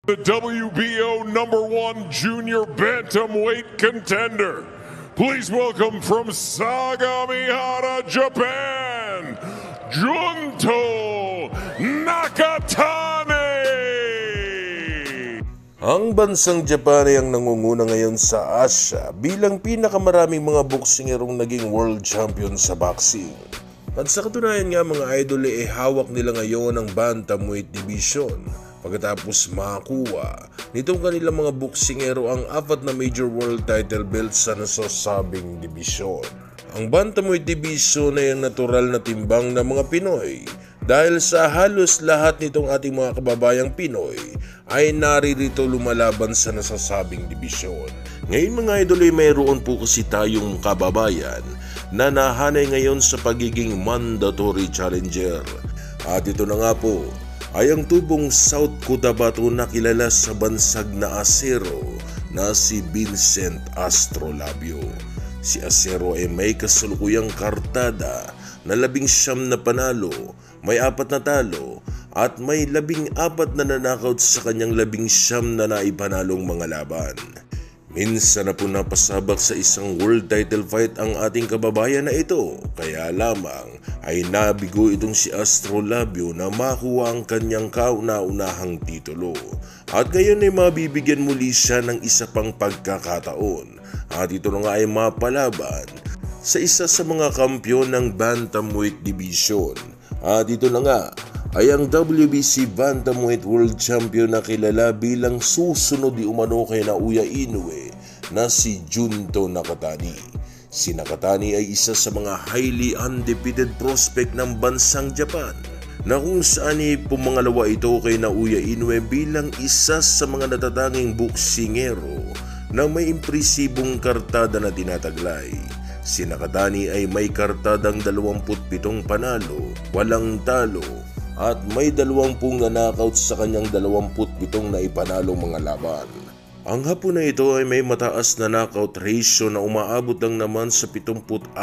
The WBO #1 junior bantamweight contender. Please welcome from Sagamihara, Japan, Junto Nakatani! Ang bansang Japan ay ang nangunguna ngayon sa Asia bilang pinakamaraming mga boksingerong naging world champion sa boxing. At sa katunayan nga mga idol ay hawak nila ngayon ang bantamweight division pagkatapos makakuha nitong kanilang mga boksingero ang 4 na major world title belts sa nasasabing dibisyon. Ang bantamweight division ay ang natural na timbang ng mga Pinoy dahil sa halos lahat nitong ating mga kababayang Pinoy ay naririto lumalaban sa nasasabing dibisyon. Ngayon mga idol ay mayroon po kasi tayong kababayan na nahanay ngayon sa pagiging mandatory challenger. At ito na nga po ay ang tubong South Cotabato na kilala sa bansag na asero na si Vincent Astrolabio. Si Asero ay may kasalukuyang kartada na 19 na panalo, may 4 na talo at may 14 na nanakaut sa kanyang 19 na naipanalong mga laban. Minsan na po napasabak sa isang world title fight ang ating kababayan na ito, kaya lamang ay nabigo itong si Astrolabio na makuha ang kanyang kauna-unahang titulo. At ngayon ay mabibigyan muli siya ng isa pang pagkakataon at ito na nga ay mapalaban sa isa sa mga kampyon ng bantamweight division. At ito na nga ay ang WBC Bantamweight World Champion na kilala bilang susunod di umano kay Naoya Inoue na si Junto Nakatani. Si Nakatani ay isa sa mga highly undefeated prospect ng bansang Japan na kung saan ay pumangalawa ito kay Naoya Inoue bilang isa sa mga natatanging boksingero na may impresibong kartada na tinataglay. Si Nakatani ay may kartadang 27 panalo, walang talo, at may 20 nanakaut sa kanyang 27 na ipanalong mga laban. Ang hapon na ito ay may mataas na knockout ratio na umaabot lang naman sa 74%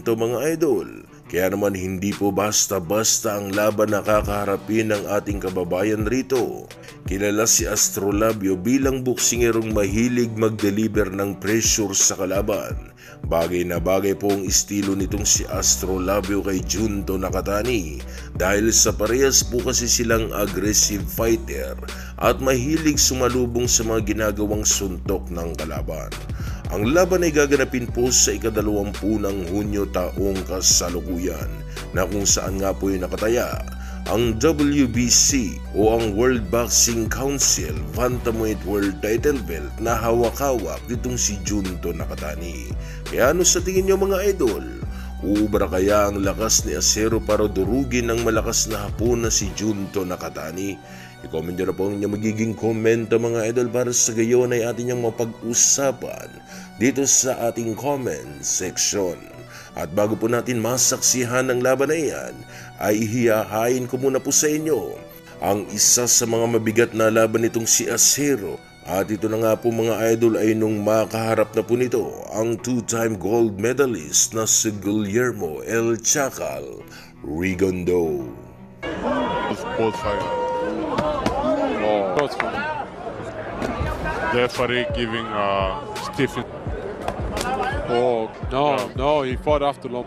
mga idol. Kaya naman hindi po basta-basta ang laban na kakaharapin ng ating kababayan rito. Kilala si Astrolabio bilang boksingerong mahilig mag-deliver ng pressure sa kalaban. Bagay na bagay po ang estilo nitong si Astrolabio kay Junto Nakatani dahil sa parehas po kasi silang aggressive fighter at mahilig sumalubong sa mga ginagawang suntok ng kalaban. Ang laban ay gaganapin po sa ika-20 ng Hunyo taong kasalukuyan na kung saan nga po ay nakataya ang WBC o ang World Boxing Council Bantamweight World Title Belt na hawak-hawak nitong si Junto Nakatani. Kaya ano sa tingin nyo mga idol? Uubra kaya ang lakas ni Asero para durugin ng malakas na hapon na si Junto Nakatani? I-comment nyo na po ang inyong magiging komento mga idol para sa gayon ay atin niyang mapag-usapan dito sa ating comment section. At bago po natin masaksihan ng laban na iyan, ay hihahain ko muna po sa inyo ang isa sa mga mabigat na laban nitong si Asero. At ito na nga po mga idol ay nung makaharap na po nito ang 2-time gold medalist na si Guillermo El Chacal Rigondo. Both fighters. The referee giving Stephen. Oh, no, he fought after long.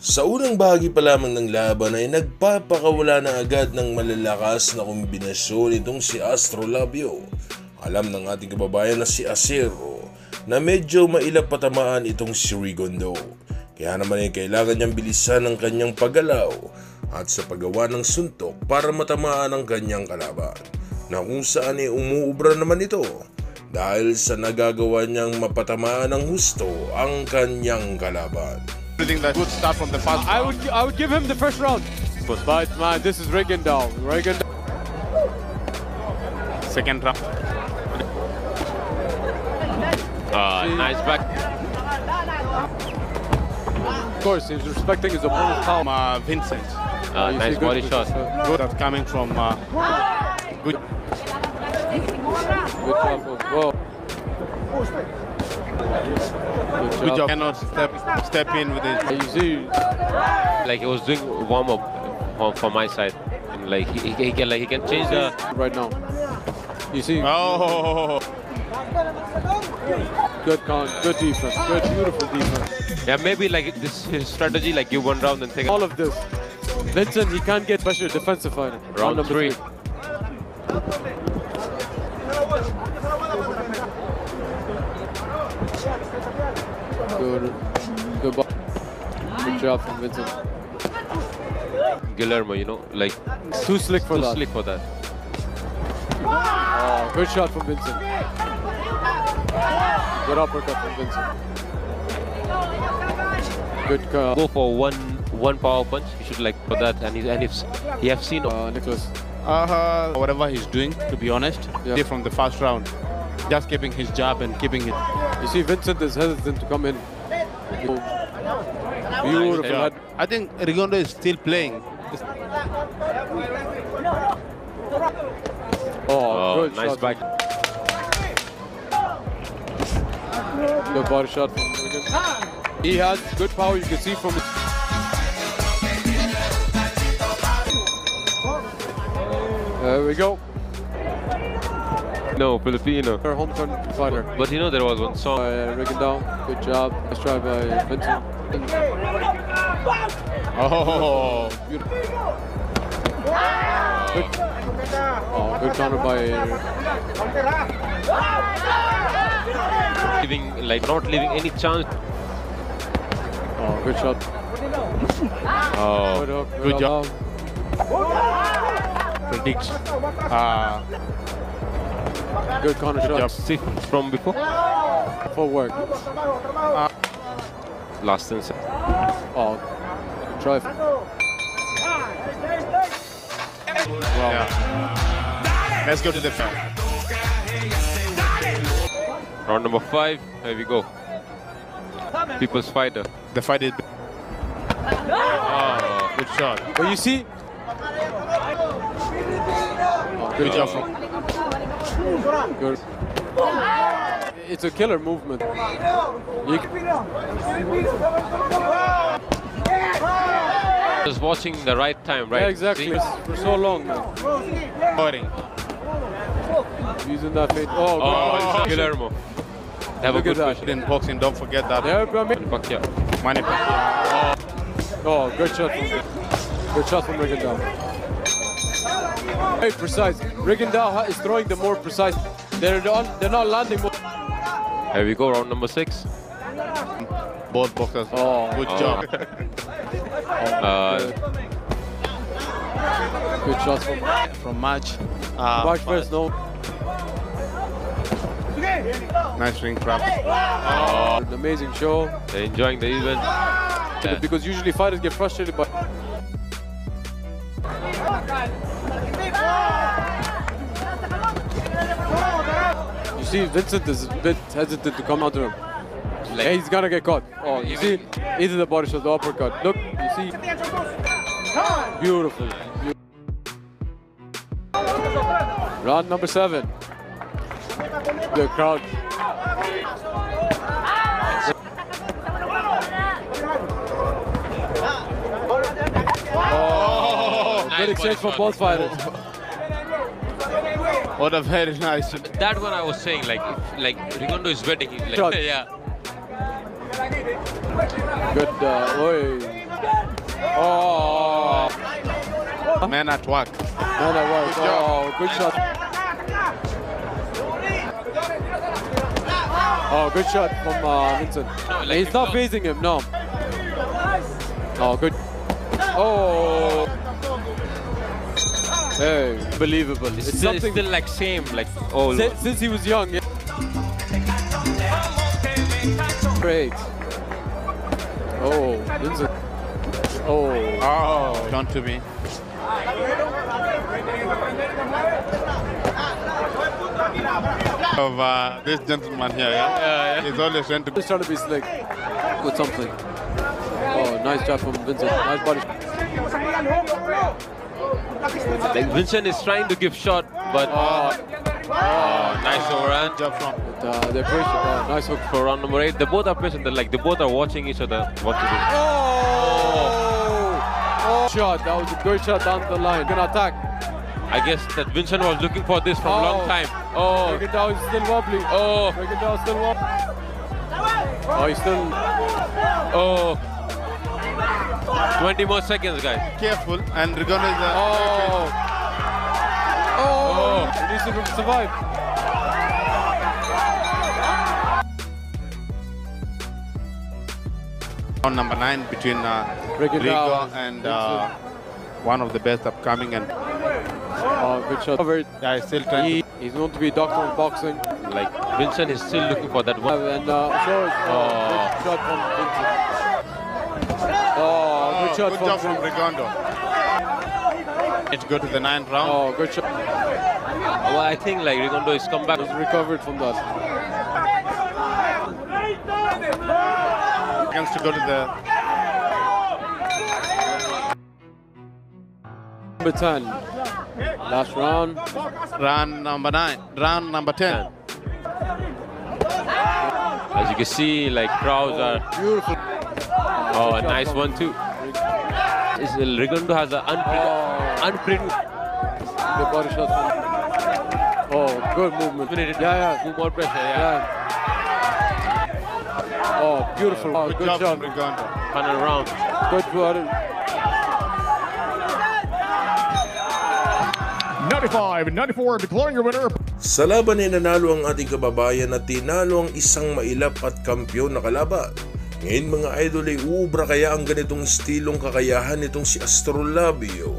Sa unang bahagi pa lamang ng laban ay nagpapakawala na agad ng malalakas na kombinasyon itong si Astrolabio. Alam ng ating kababayan na si Asero na medyo mailap patamaan itong si Rigondo. Kaya naman ay kailangan niyang bilisan ang kanyang paggalaw at sa paggawa ng suntok para matamaan ang kanyang kalaban. Na kung saan ay umuubra naman ito dahil sa nagagawa niyang mapatamaan ng husto ang kanyang kalaban. Good start from the first round. I would give him the first round. But man, this is Rigondeaux. Second round. Nice back. Of course, he's respecting his opponent's power. Vincent. You Nice see good body shot. Good, That's coming from good. good job. Whoa. Good job. Cannot step in with it. You see, Like he was doing warm up from my side. Like he can change the. Right now. You see? Oh. Good count, good defense, good, beautiful defense. Yeah, maybe like this his strategy, like give one round and take All of this. Vincent, he can't get pressure defensive fighter. Round number 3. Good ball. Good job from Vincent. Guillermo, you know, like Too slick for that. slick for that. Oh, good shot from Vincent. Good uppercut from Vincent. Good Go for one power punch. He should like for that, and if he have seen. Nicholas. Whatever he's doing, to be honest, Yeah. from the first round, just keeping his jab and keeping it. You see, Vincent is hesitant to come in. Beautiful Yeah. head. I think Rigondeaux is still playing. Oh, good nice shot. back. Good body shot from Rigon. He has good power, you can see from it. There we go. No, Filipino. Our hometown fighter. But you know there was one song. Rigondeaux. Good job. Nice try by Vincent. Oh, Beautiful. Good. Oh, good counter by. Not leaving any chance. Oh, good shot. Oh, Good hook. good job. Up. predicts. Good counter shot. see from before. Full work. Last inside. Oh, try. Wow. Yeah. Let's go to the fight. Round number 5. Here we go. People's fighter. The fight is. Oh, Good shot. But you see. Oh, Good job from. Good. It's a killer movement. You just watching the right time, right? Yeah, exactly. See? For so long. Man. Fighting. Using that fate. Oh, good Oh, body. Guillermo. Have Look a at good that. position. In boxing, don't forget that. Yeah, I mean, Pacquiao. Manny Pacquiao. oh, good shot. Good shot from Rigondeaux. Very precise. Rigondeaux is throwing the more precise. They're not landing more. Here we go, round number 6. Both boxers. Oh. Good job. Good shots from From match. March first. No. Nice ring trap. An amazing show. They're enjoying the event. Yeah. Because usually fighters get frustrated by. You see, Vincent is a bit hesitant to come out to him. Like- Hey, he's gonna get caught. Oh, you see, either the body shot, the uppercut. Look, you see. Beautiful. Round number 7. The crowd. Oh, good exchange from both fighters. What a very nice. That one I was saying, like, if Rigondeaux is waiting, he, like, Shot. yeah. Good. Oi. Oh. Man at work. No, that was. Oh, good shot. Oh, good shot from Vincent. No, like He's not facing him, no. Oh, good. Oh. Hey, unbelievable. It's Still, something still like same, like, oh, since he was young. Yeah. Great. Oh, Vincent. Oh. Oh, come to me. Of this gentleman here, yeah? He's always trying to. Just trying to be slick with something. Oh, nice job from Vincent. Nice body. like Vincent is trying to give shot, but nice overhand. Job from. They're patient. Nice hook. For round number 8, they both are patient. They both are watching each other. What to do? Oh! Oh, shot. That was a good shot down the line. Good attack. I guess that Vincent was looking for this for a long time. Oh, Rigondeaux is still wobbly. oh, Rigondeaux still wobbly. Oh, he's still. oh. 20 more seconds, guys. Careful, and Rigondeaux is Oh. Oh. He needs to survive. round number 9 between Rigondeaux Rigo and one of the best upcoming, and Oh, good shot. Covered. yeah, he's still trying. He's known to be a doctor of boxing. Like, Vincent is still looking for that one. And so it's good shot from Vincent. Oh, good shot good from job from Rigondeaux. Let's go to the 9th round. Oh, good shot. Well, I think like Rigondeaux is come back. He's recovered from that. Against to go to the Number 10. Last round. round number 9, round number 10. As you can see, like crowds are. Beautiful. Oh, a nice one too. Rigondeaux has an unpredictable. Good body shot. Oh, good movement. Yeah. Two more pressure. Yeah. Oh, beautiful. Oh, good job job. from Rigondeaux. Final round. Good body. 95-94, declaring your winner. Sa laban ay nanalo ang ating kababayan at tinalo ang isang mailap at kampyon na kalaban. Ngayon mga idol ay uubra kaya ang ganitong estilong kakayahan nitong si Astrolabio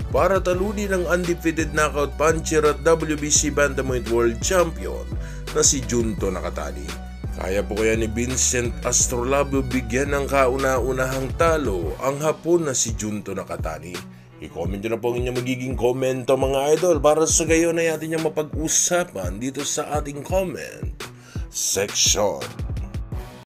para talunin ang undefeated knockout puncher at WBC Bantamweight World Champion na si Junto Nakatani. Kaya po kaya ni Vincent Astrolabio bigyan ng kauna-unahang talo ang Hapon na si Junto Nakatani? I-comment nyo na po ang inyong magiging komento mga idol para sa gayon ay atin niyang mapag-usapan dito sa ating comment section.